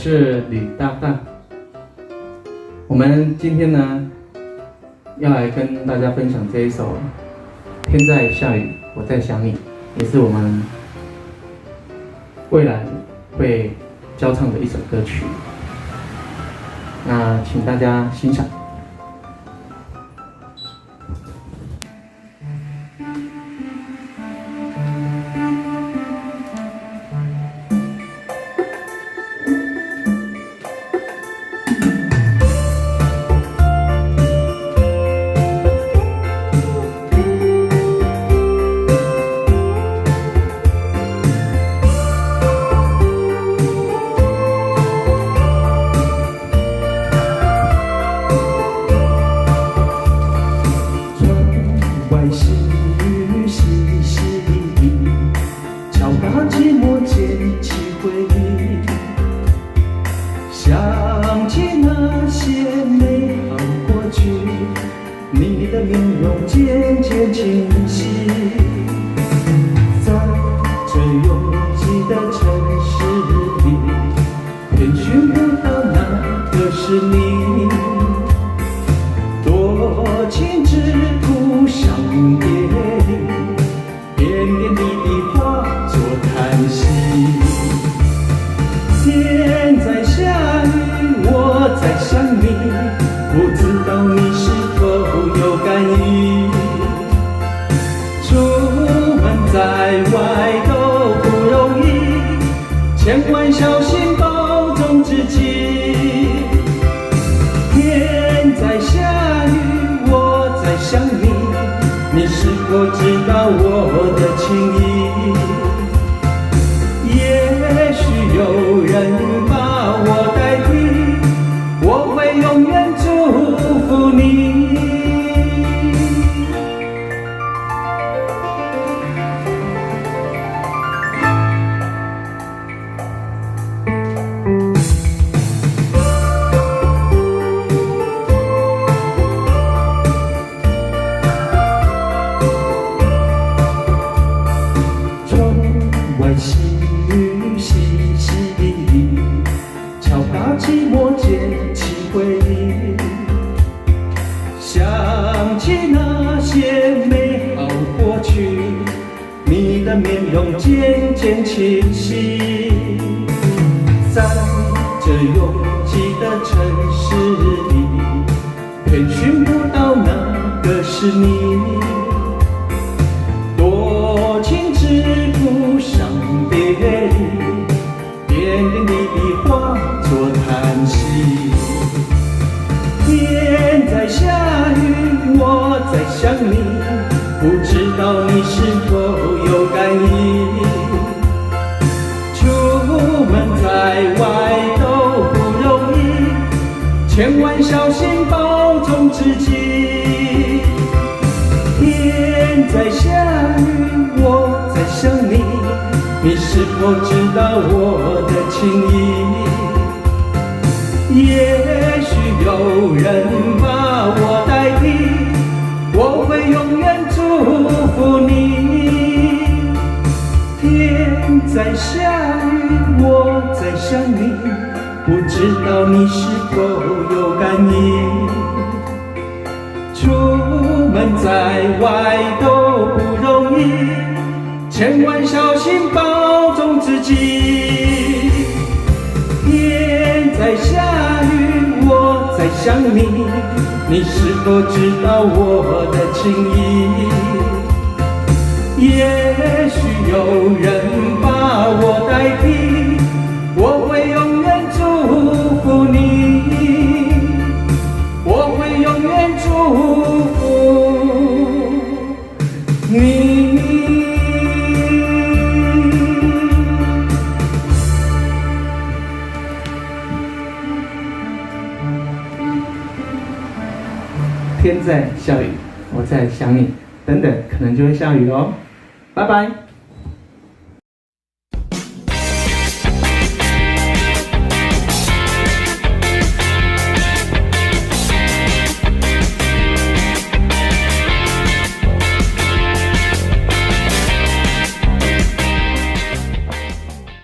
是吕大大。我们今天呢，要来跟大家分享这一首《天在下雨，我在想你》，也是我们未来会教唱的一首歌曲。那请大家欣赏。寂寞捡起回忆，想起那些美好过去，你的面容渐渐清晰。在这拥挤的城市里，偏寻不到那个是你，多情之徒伤别离，点点滴滴化作叹息。天在下雨，我在想你，不知道你是否有感应。出门在外都不容易，千万小心保重自己。天在下雨，我在想你，你是否知道我的情意？也许有人把我代替，我会永远祝福你。细雨淅淅沥沥，敲打寂寞捡起回忆，想起那些美好过去，你的面容渐渐清晰。在这拥挤的城市里，偏寻不到那个是你，多情之徒伤别离，点点滴滴化作叹息。天在下雨，我在想你，不知道你是否有感应。出门在外都不容易，千万小心保重自己。天在下雨，我在想你，你是否知道我的情意？也许有人把我代替，我会永远祝福你。天在下雨，我在想你，不知道你是否有感应。出门在外都不容易，千万小心保重自己。天在下雨，我在想你，你是否知道我的情意？也许有人把我代替，我会永远祝福你，我会永远祝福你。天在下雨，我在想你，等等，可能就会下雨哦。拜拜。